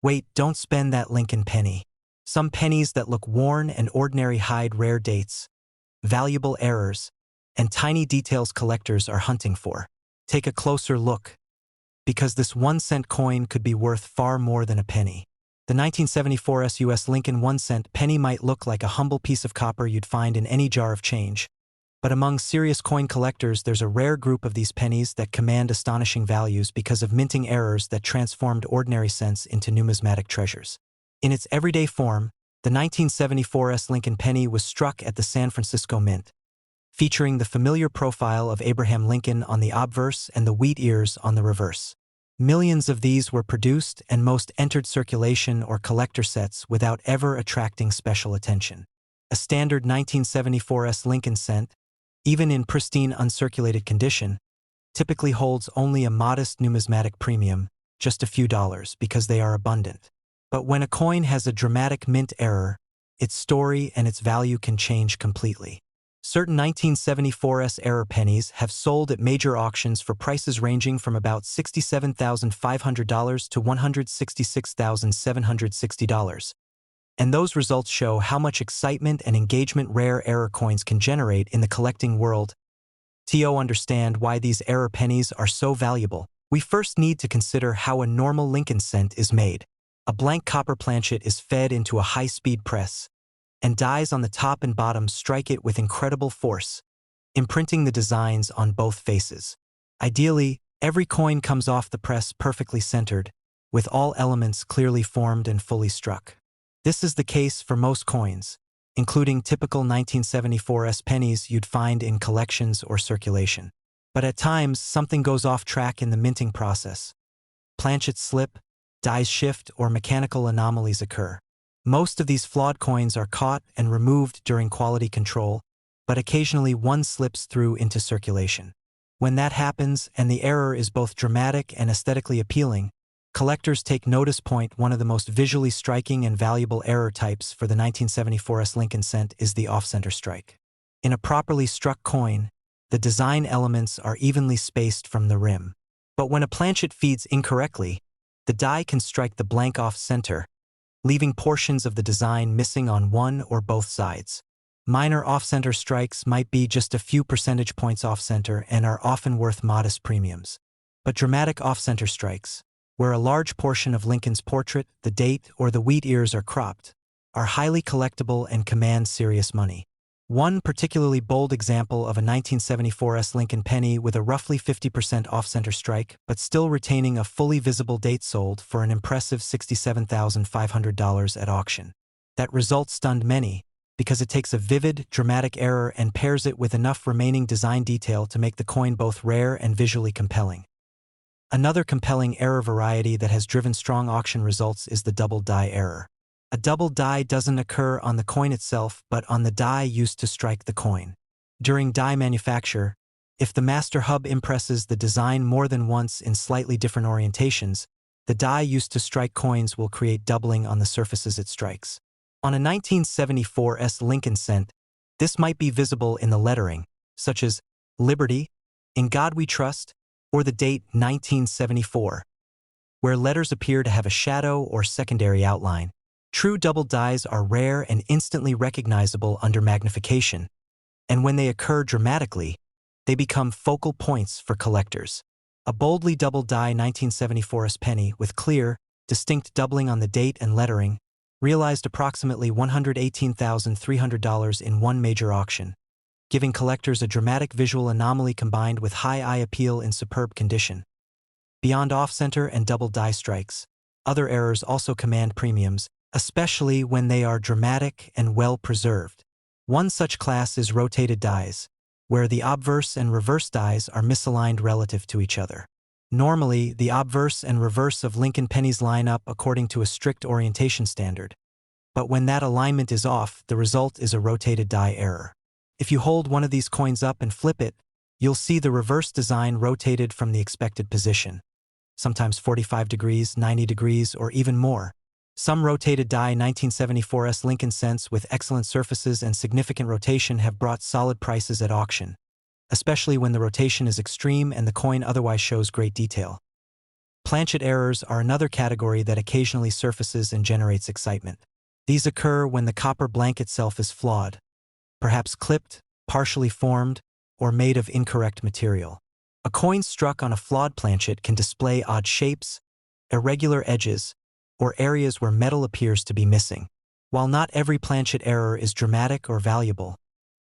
Wait, don't spend that Lincoln penny. Some pennies that look worn and ordinary hide rare dates, valuable errors, and tiny details collectors are hunting for. Take a closer look, because this 1-cent coin could be worth far more than a penny. The 1974 US Lincoln 1-cent penny might look like a humble piece of copper you'd find in any jar of change. But among serious coin collectors, there's a rare group of these pennies that command astonishing values because of minting errors that transformed ordinary cents into numismatic treasures. In its everyday form, the 1974 Lincoln penny was struck at the San Francisco Mint, featuring the familiar profile of Abraham Lincoln on the obverse and the wheat ears on the reverse. Millions of these were produced and most entered circulation or collector sets without ever attracting special attention. A standard 1974 Lincoln cent, even in pristine uncirculated condition, typically holds only a modest numismatic premium, just a few dollars, because they are abundant. But when a coin has a dramatic mint error, its story and its value can change completely. Certain 1974 error pennies have sold at major auctions for prices ranging from about $67,500 to $166,760. And those results show how much excitement and engagement rare error coins can generate in the collecting world. To understand why these error pennies are so valuable, we first need to consider how a normal Lincoln cent is made. A blank copper planchet is fed into a high-speed press, and dies on the top and bottom strike it with incredible force, imprinting the designs on both faces. Ideally, every coin comes off the press perfectly centered, with all elements clearly formed and fully struck. This is the case for most coins, including typical 1974 pennies you'd find in collections or circulation. But at times, something goes off track in the minting process. Planchets slip, dies shift, or mechanical anomalies occur. Most of these flawed coins are caught and removed during quality control, but occasionally one slips through into circulation. When that happens, and the error is both dramatic and aesthetically appealing, collectors take notice. One of the most visually striking and valuable error types for the 1974 Lincoln cent is the off-center strike. In a properly struck coin, the design elements are evenly spaced from the rim. But when a planchet feeds incorrectly, the die can strike the blank off-center, leaving portions of the design missing on one or both sides. Minor off-center strikes might be just a few percentage points off-center and are often worth modest premiums. But dramatic off-center strikes, where a large portion of Lincoln's portrait, the date, or the wheat ears are cropped, are highly collectible and command serious money. One particularly bold example of a 1974 Lincoln penny with a roughly 50% off-center strike but still retaining a fully visible date sold for an impressive $67,500 at auction. That result stunned many, because it takes a vivid, dramatic error and pairs it with enough remaining design detail to make the coin both rare and visually compelling. Another compelling error variety that has driven strong auction results is the double die error. A double die doesn't occur on the coin itself, but on the die used to strike the coin. During die manufacture, if the master hub impresses the design more than once in slightly different orientations, the die used to strike coins will create doubling on the surfaces it strikes. On a 1974 Lincoln cent, this might be visible in the lettering, such as Liberty, In God We Trust, or the date 1974, where letters appear to have a shadow or secondary outline. True double dies are rare and instantly recognizable under magnification, and when they occur dramatically, they become focal points for collectors. A boldly double die 1974 penny with clear, distinct doubling on the date and lettering realized approximately $118,300 in one major auction, giving collectors a dramatic visual anomaly combined with high eye appeal in superb condition. Beyond off-center and double die strikes, other errors also command premiums, especially when they are dramatic and well-preserved. One such class is rotated dies, where the obverse and reverse dies are misaligned relative to each other. Normally, the obverse and reverse of Lincoln pennies line up according to a strict orientation standard. But when that alignment is off, the result is a rotated die error. If you hold one of these coins up and flip it, you'll see the reverse design rotated from the expected position, sometimes 45 degrees, 90 degrees, or even more. Some rotated die 1974 Lincoln cents with excellent surfaces and significant rotation have brought solid prices at auction, especially when the rotation is extreme and the coin otherwise shows great detail. Planchet errors are another category that occasionally surfaces and generates excitement. These occur when the copper blank itself is flawed, perhaps clipped, partially formed, or made of incorrect material. A coin struck on a flawed planchet can display odd shapes, irregular edges, or areas where metal appears to be missing. While not every planchet error is dramatic or valuable,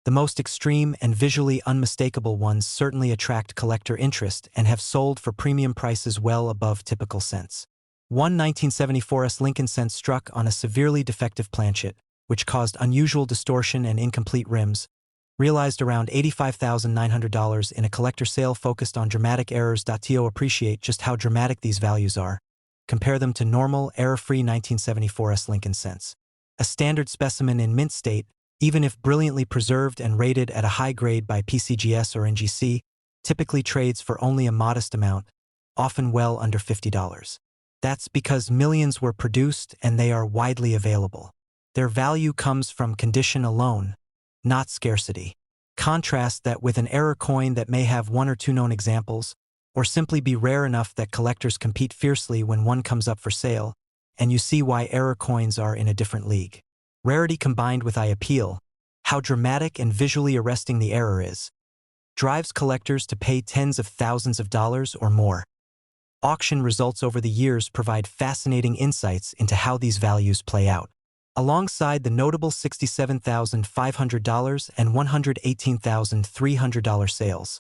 the most extreme and visually unmistakable ones certainly attract collector interest and have sold for premium prices well above typical cents. One 1974 Lincoln cent struck on a severely defective planchet, which caused unusual distortion and incomplete rims, realized around $85,900 in a collector sale focused on dramatic errors. To appreciate just how dramatic these values are, compare them to normal, error-free 1974 Lincoln cents. A standard specimen in mint state, even if brilliantly preserved and rated at a high grade by PCGS or NGC, typically trades for only a modest amount, often well under $50. That's because millions were produced and they are widely available. Their value comes from condition alone, not scarcity. Contrast that with an error coin that may have one or two known examples, or simply be rare enough that collectors compete fiercely when one comes up for sale, and you see why error coins are in a different league. Rarity combined with eye appeal, how dramatic and visually arresting the error is, drives collectors to pay tens of thousands of dollars or more. Auction results over the years provide fascinating insights into how these values play out. Alongside the notable $67,500 and $118,300 sales,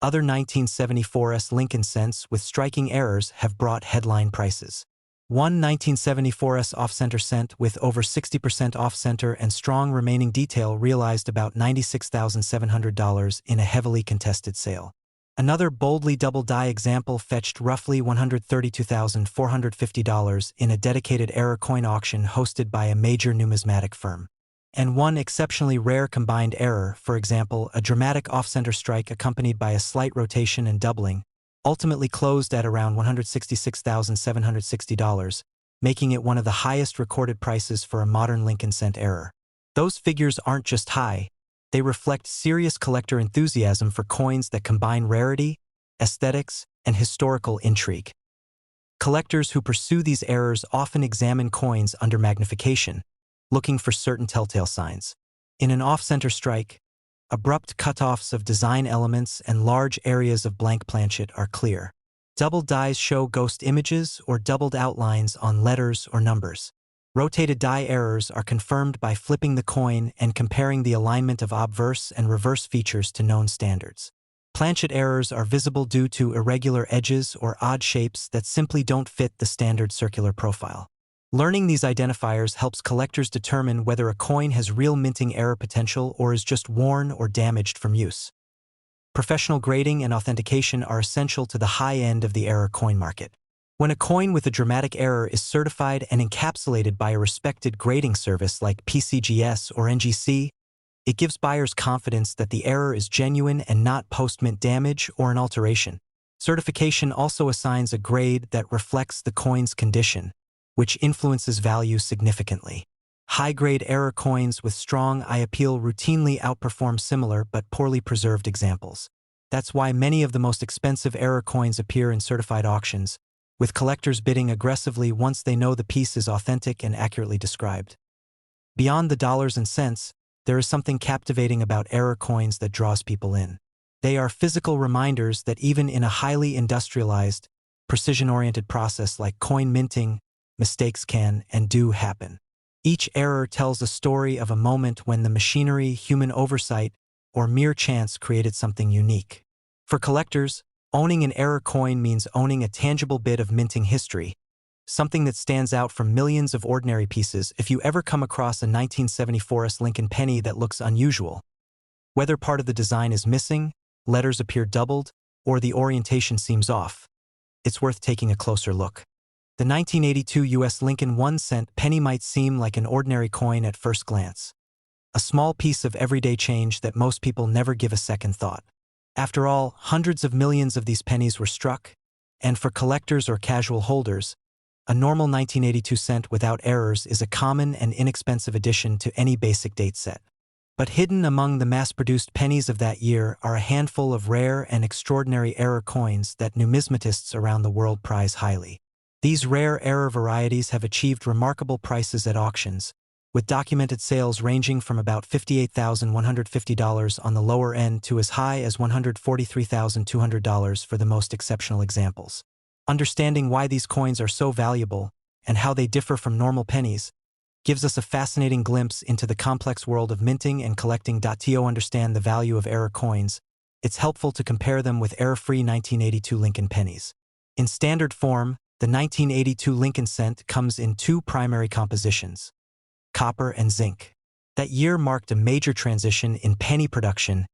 other 1974 Lincoln cents with striking errors have brought headline prices. One 1974 off-center cent with over 60% off-center and strong remaining detail realized about $96,700 in a heavily contested sale. Another boldly double-die example fetched roughly $132,450 in a dedicated error coin auction hosted by a major numismatic firm. And one exceptionally rare combined error, for example, a dramatic off-center strike accompanied by a slight rotation and doubling, ultimately closed at around $166,760, making it one of the highest recorded prices for a modern Lincoln cent error. Those figures aren't just high, they reflect serious collector enthusiasm for coins that combine rarity, aesthetics, and historical intrigue. Collectors who pursue these errors often examine coins under magnification, looking for certain telltale signs. In an off-center strike, abrupt cutoffs of design elements and large areas of blank planchet are clear. Doubled dies show ghost images or doubled outlines on letters or numbers. Rotated die errors are confirmed by flipping the coin and comparing the alignment of obverse and reverse features to known standards. Planchet errors are visible due to irregular edges or odd shapes that simply don't fit the standard circular profile. Learning these identifiers helps collectors determine whether a coin has real minting error potential or is just worn or damaged from use. Professional grading and authentication are essential to the high end of the error coin market. When a coin with a dramatic error is certified and encapsulated by a respected grading service like PCGS or NGC, it gives buyers confidence that the error is genuine and not post-mint damage or an alteration. Certification also assigns a grade that reflects the coin's condition, which influences value significantly. High-grade error coins with strong eye appeal routinely outperform similar but poorly preserved examples. That's why many of the most expensive error coins appear in certified auctions, with collectors bidding aggressively once they know the piece is authentic and accurately described. Beyond the dollars and cents, there is something captivating about error coins that draws people in. They are physical reminders that even in a highly industrialized, precision-oriented process like coin minting, mistakes can and do happen. Each error tells a story of a moment when the machinery, human oversight, or mere chance created something unique. For collectors, owning an error coin means owning a tangible bit of minting history, something that stands out from millions of ordinary pieces. If you ever come across a 1974 Lincoln penny that looks unusual, whether part of the design is missing, letters appear doubled, or the orientation seems off, it's worth taking a closer look. The 1982 U.S. Lincoln 1-cent penny might seem like an ordinary coin at first glance, a small piece of everyday change that most people never give a second thought. After all, hundreds of millions of these pennies were struck, and for collectors or casual holders, a normal 1982 cent without errors is a common and inexpensive addition to any basic date set. But hidden among the mass-produced pennies of that year are a handful of rare and extraordinary error coins that numismatists around the world prize highly. These rare error varieties have achieved remarkable prices at auctions, with documented sales ranging from about $58,150 on the lower end to as high as $143,200 for the most exceptional examples. Understanding why these coins are so valuable and how they differ from normal pennies gives us a fascinating glimpse into the complex world of minting and collecting. To understand the value of error coins, it's helpful to compare them with error-free 1982 Lincoln pennies. In standard form, the 1982 Lincoln cent comes in two primary compositions: copper and zinc. That year marked a major transition in penny production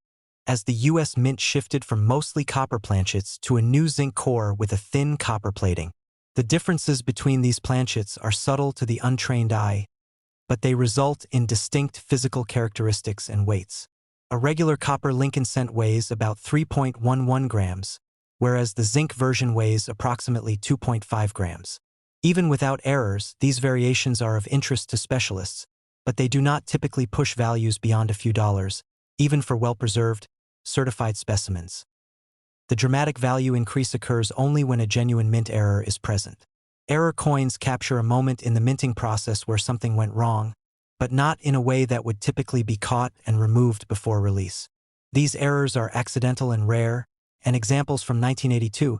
as the U.S. Mint shifted from mostly copper planchets to a new zinc core with a thin copper plating. The differences between these planchets are subtle to the untrained eye, but they result in distinct physical characteristics and weights. A regular copper Lincoln cent weighs about 3.11 grams, whereas the zinc version weighs approximately 2.5 grams. Even without errors, these variations are of interest to specialists, but they do not typically push values beyond a few dollars, even for well-preserved, certified specimens. The dramatic value increase occurs only when a genuine mint error is present. Error coins capture a moment in the minting process where something went wrong, but not in a way that would typically be caught and removed before release. These errors are accidental and rare, and examples from 1982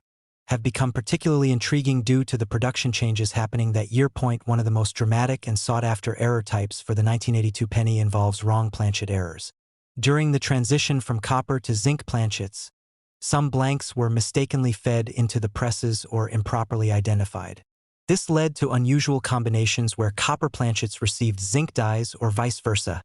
have become particularly intriguing due to the production changes happening that year. One of the most dramatic and sought-after error types for the 1982 penny involves wrong planchet errors. During the transition from copper to zinc planchets, some blanks were mistakenly fed into the presses or improperly identified. This led to unusual combinations where copper planchets received zinc dies or vice versa,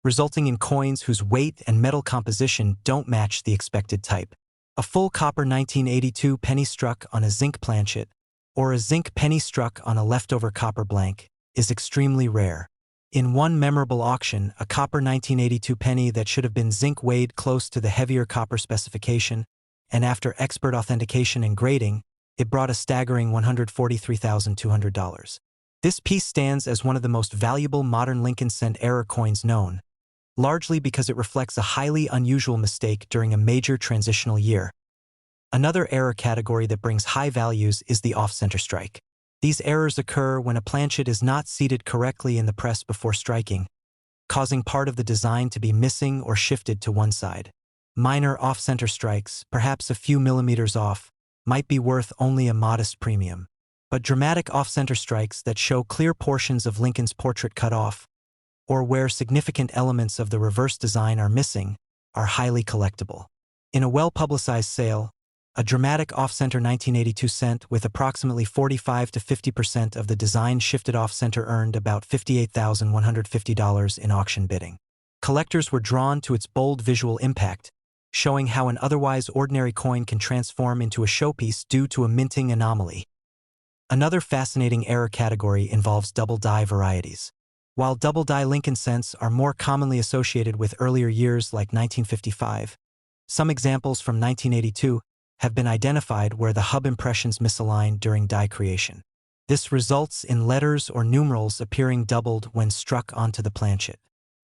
resulting in coins whose weight and metal composition don't match the expected type. A full copper 1982 penny struck on a zinc planchet, or a zinc penny struck on a leftover copper blank, is extremely rare. In one memorable auction, a copper 1982 penny that should have been zinc weighed close to the heavier copper specification, and after expert authentication and grading, it brought a staggering $143,200. This piece stands as one of the most valuable modern Lincoln cent error coins known, largely because it reflects a highly unusual mistake during a major transitional year. Another error category that brings high values is the off-center strike. These errors occur when a planchet is not seated correctly in the press before striking, causing part of the design to be missing or shifted to one side. Minor off-center strikes, perhaps a few millimeters off, might be worth only a modest premium. But dramatic off-center strikes that show clear portions of Lincoln's portrait cut off, or where significant elements of the reverse design are missing, are highly collectible. In a well-publicized sale, a dramatic off-center 1982 cent with approximately 45 to 50% of the design shifted off-center earned about $58,150 in auction bidding. Collectors were drawn to its bold visual impact, showing how an otherwise ordinary coin can transform into a showpiece due to a minting anomaly. Another fascinating error category involves double-die varieties. While double-die Lincoln cents are more commonly associated with earlier years like 1955, some examples from 1982 have been identified where the hub impressions misalign during die creation. This results in letters or numerals appearing doubled when struck onto the planchet.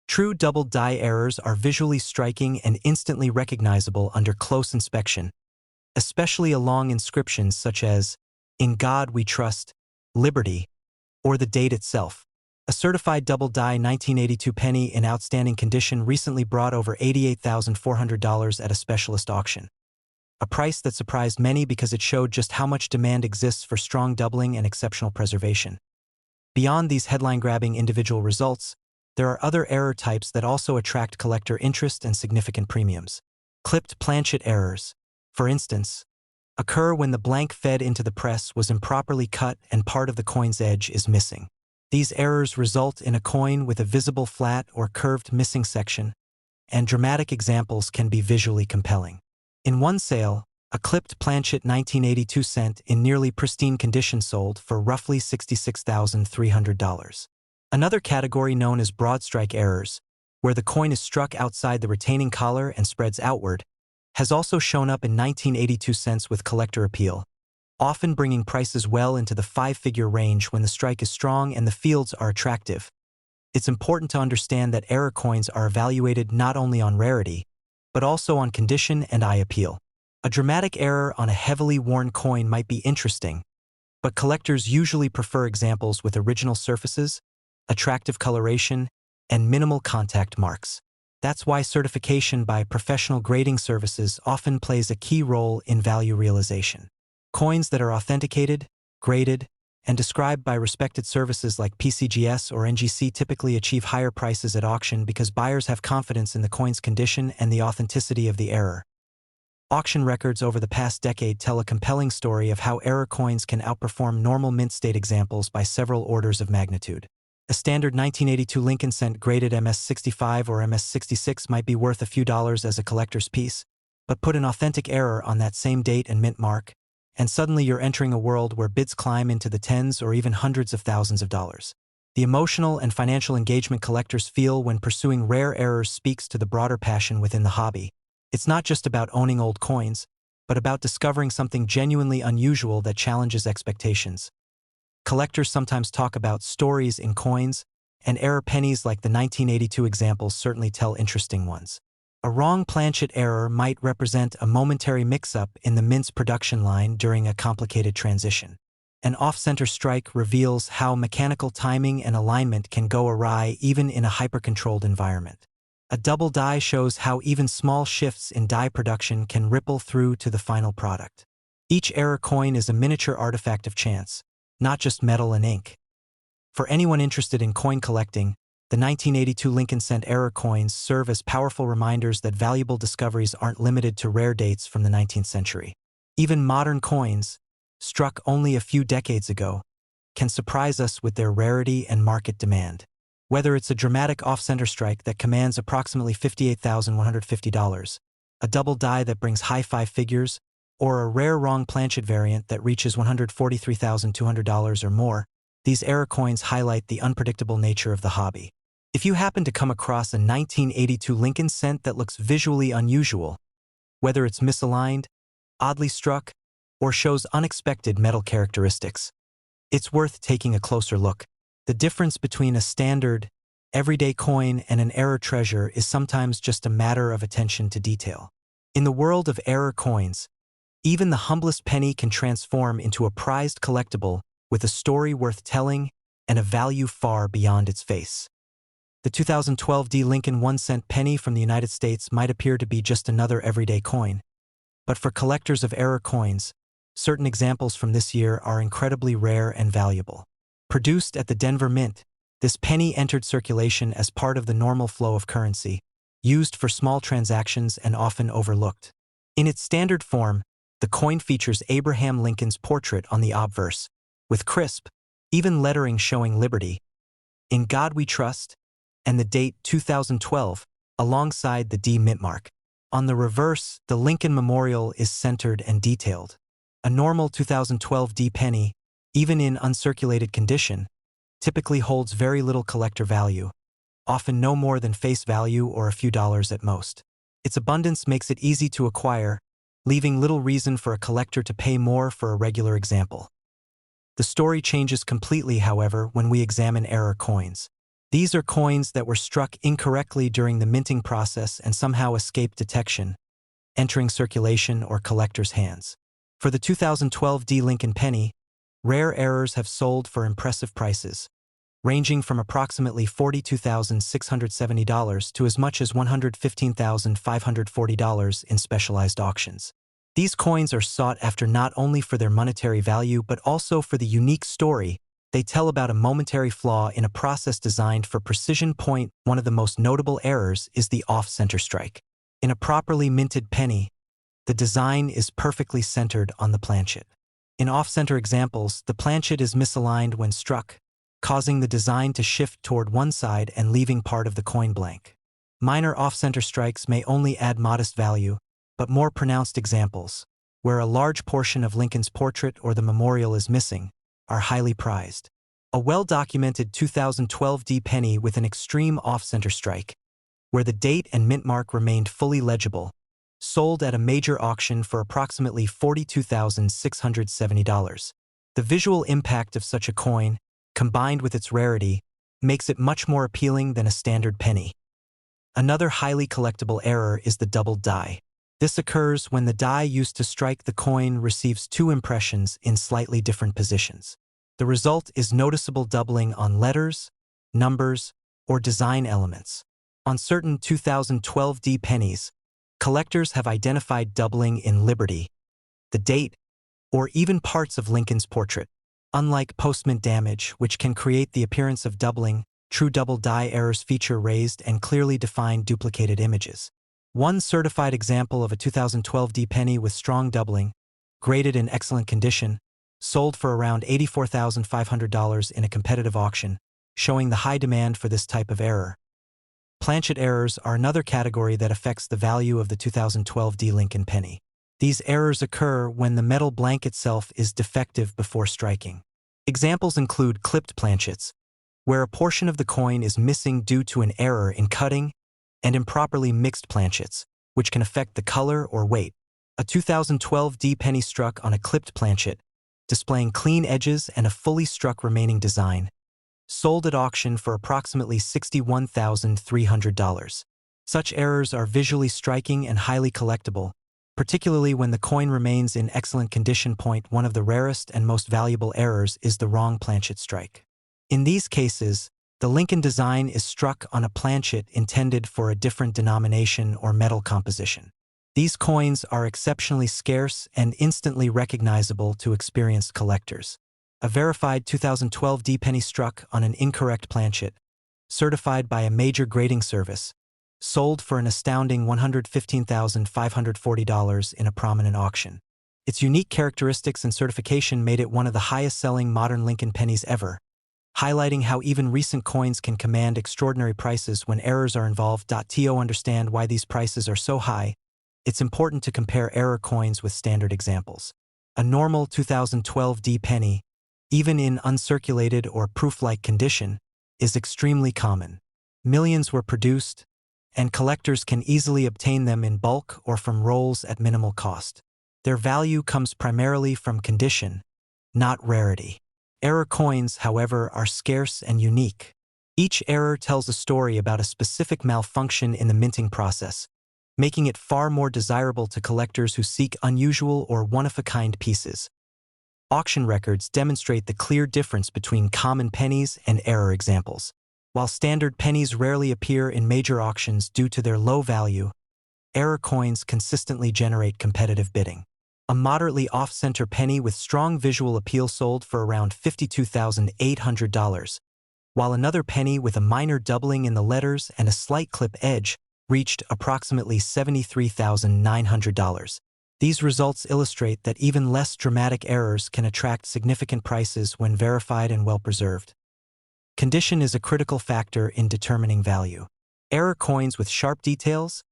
True double die errors are visually striking and instantly recognizable under close inspection, especially along inscriptions such as, "In God We Trust," "Liberty," or the date itself. A certified double die 1982 penny in outstanding condition recently brought over $88,400 at a specialist auction. A price that surprised many because it showed just how much demand exists for strong doubling and exceptional preservation. Beyond these headline-grabbing individual results, there are other error types that also attract collector interest and significant premiums. Clipped planchet errors, for instance, occur when the blank fed into the press was improperly cut and part of the coin's edge is missing. These errors result in a coin with a visible flat or curved missing section, and dramatic examples can be visually compelling. In one sale, a clipped planchet 1982 cent in nearly pristine condition sold for roughly $66,300. Another category known as broad strike errors, where the coin is struck outside the retaining collar and spreads outward, has also shown up in 1982 cents with collector appeal, often bringing prices well into the five-figure range when the strike is strong and the fields are attractive. It's important to understand that error coins are evaluated not only on rarity, but also on condition and eye appeal. A dramatic error on a heavily worn coin might be interesting, but collectors usually prefer examples with original surfaces, attractive coloration, and minimal contact marks. That's why certification by professional grading services often plays a key role in value realization. Coins that are authenticated, graded, and described by respected services like PCGS or NGC typically achieve higher prices at auction because buyers have confidence in the coin's condition and the authenticity of the error. Auction records over the past decade tell a compelling story of how error coins can outperform normal mint state examples by several orders of magnitude. A standard 1982 Lincoln Cent graded MS-65 or MS-66 might be worth a few dollars as a collector's piece, but put an authentic error on that same date and mint mark, and suddenly you're entering a world where bids climb into the tens or even hundreds of thousands of dollars. The emotional and financial engagement collectors feel when pursuing rare errors speaks to the broader passion within the hobby. It's not just about owning old coins, but about discovering something genuinely unusual that challenges expectations. Collectors sometimes talk about stories in coins, and error pennies like the 1982 examples certainly tell interesting ones. A wrong planchet error might represent a momentary mix-up in the mint's production line during a complicated transition. An off-center strike reveals how mechanical timing and alignment can go awry even in a hyper-controlled environment. A double die shows how even small shifts in die production can ripple through to the final product. Each error coin is a miniature artifact of chance, not just metal and ink. For anyone interested in coin collecting, the 1982 Lincoln Cent error coins serve as powerful reminders that valuable discoveries aren't limited to rare dates from the 19th century. Even modern coins, struck only a few decades ago, can surprise us with their rarity and market demand. Whether it's a dramatic off-center strike that commands approximately $58,150, a double die that brings high five figures, or a rare wrong planchet variant that reaches $143,200 or more, these error coins highlight the unpredictable nature of the hobby. If you happen to come across a 1982 Lincoln Cent that looks visually unusual, whether it's misaligned, oddly struck, or shows unexpected metal characteristics, it's worth taking a closer look. The difference between a standard, everyday coin and an error treasure is sometimes just a matter of attention to detail. In the world of error coins, even the humblest penny can transform into a prized collectible with a story worth telling and a value far beyond its face. The 2012 D. Lincoln 1-cent penny from the United States might appear to be just another everyday coin, but for collectors of error coins, certain examples from this year are incredibly rare and valuable. Produced at the Denver Mint, this penny entered circulation as part of the normal flow of currency, used for small transactions and often overlooked. In its standard form, the coin features Abraham Lincoln's portrait on the obverse, with crisp, even lettering showing Liberty, In God We Trust, and the date 2012, alongside the D mint mark. On the reverse, the Lincoln Memorial is centered and detailed. A normal 2012 D penny, even in uncirculated condition, typically holds very little collector value, often no more than face value or a few dollars at most. Its abundance makes it easy to acquire, leaving little reason for a collector to pay more for a regular example. The story changes completely, however, when we examine error coins. These are coins that were struck incorrectly during the minting process and somehow escaped detection, entering circulation or collectors' hands. For the 2012 D. Lincoln penny, rare errors have sold for impressive prices, ranging from approximately $42,670 to as much as $115,540 in specialized auctions. These coins are sought after not only for their monetary value but also for the unique story they tell about a momentary flaw in a process designed for precision. One of the most notable errors is the off-center strike. In a properly minted penny, the design is perfectly centered on the planchet. In off-center examples, the planchet is misaligned when struck, causing the design to shift toward one side and leaving part of the coin blank. Minor off-center strikes may only add modest value, but more pronounced examples, where a large portion of Lincoln's portrait or the memorial is missing, are highly prized. A well-documented 2012 D penny with an extreme off-center strike, where the date and mint mark remained fully legible, sold at a major auction for approximately $42,670. The visual impact of such a coin, combined with its rarity, makes it much more appealing than a standard penny. Another highly collectible error is the doubled die. This occurs when the die used to strike the coin receives two impressions in slightly different positions. The result is noticeable doubling on letters, numbers, or design elements. On certain 2012 D pennies, collectors have identified doubling in Liberty, the date, or even parts of Lincoln's portrait. Unlike postmint damage, which can create the appearance of doubling, true double die errors feature raised and clearly defined duplicated images. One certified example of a 2012 D penny with strong doubling, graded in excellent condition, sold for around $84,500 in a competitive auction, showing the high demand for this type of error. Planchet errors are another category that affects the value of the 2012 D Lincoln penny. These errors occur when the metal blank itself is defective before striking. Examples include clipped planchets, where a portion of the coin is missing due to an error in cutting, and improperly mixed planchets, which can affect the color or weight. A 2012 D penny struck on a clipped planchet, displaying clean edges and a fully struck remaining design, sold at auction for approximately $61,300. Such errors are visually striking and highly collectible, particularly when the coin remains in excellent condition. One of the rarest and most valuable errors is the wrong planchet strike. In these cases, the Lincoln design is struck on a planchet intended for a different denomination or metal composition. These coins are exceptionally scarce and instantly recognizable to experienced collectors. A verified 2012 D penny struck on an incorrect planchet, certified by a major grading service, sold for an astounding $115,540 in a prominent auction. Its unique characteristics and certification made it one of the highest-selling modern Lincoln pennies ever, highlighting how even recent coins can command extraordinary prices when errors are involved. To understand why these prices are so high, it's important to compare error coins with standard examples. A normal 2012 D penny, even in uncirculated or proof-like condition, is extremely common. Millions were produced, and collectors can easily obtain them in bulk or from rolls at minimal cost. Their value comes primarily from condition, not rarity. Error coins, however, are scarce and unique. Each error tells a story about a specific malfunction in the minting process, making it far more desirable to collectors who seek unusual or one-of-a-kind pieces. Auction records demonstrate the clear difference between common pennies and error examples. While standard pennies rarely appear in major auctions due to their low value, error coins consistently generate competitive bidding. A moderately off-center penny with strong visual appeal sold for around $52,800, while another penny with a minor doubling in the letters and a slight clip edge reached approximately $73,900. These results illustrate that even less dramatic errors can attract significant prices when verified and well-preserved. Condition is a critical factor in determining value. Error coins with sharp details,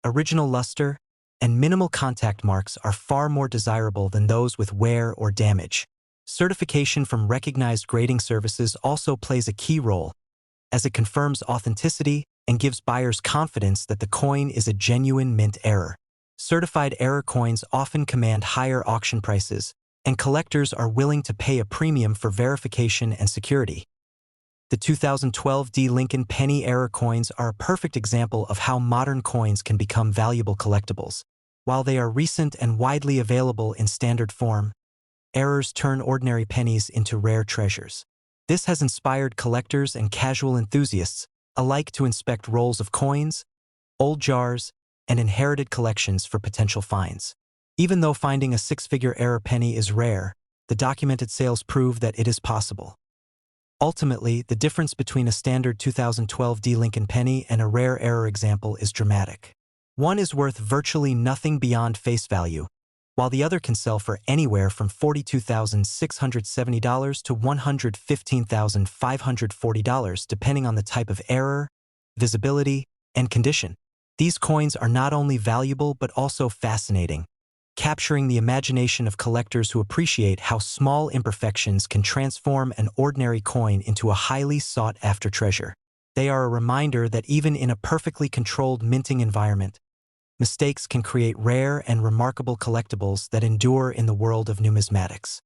original luster, and minimal contact marks are far more desirable than those with wear or damage. Certification from recognized grading services also plays a key role, as it confirms authenticity and gives buyers confidence that the coin is a genuine mint error. Certified error coins often command higher auction prices, and collectors are willing to pay a premium for verification and security. The 2012 D Lincoln penny error coins are a perfect example of how modern coins can become valuable collectibles. While they are recent and widely available in standard form, errors turn ordinary pennies into rare treasures. This has inspired collectors and casual enthusiasts alike to inspect rolls of coins, old jars, and inherited collections for potential finds. Even though finding a six-figure error penny is rare, the documented sales prove that it is possible. Ultimately, the difference between a standard 2012 D Lincoln penny and a rare error example is dramatic. One is worth virtually nothing beyond face value, while the other can sell for anywhere from $42,670 to $115,540 depending on the type of error, visibility, and condition. These coins are not only valuable but also fascinating, capturing the imagination of collectors who appreciate how small imperfections can transform an ordinary coin into a highly sought-after treasure. They are a reminder that even in a perfectly controlled minting environment, mistakes can create rare and remarkable collectibles that endure in the world of numismatics.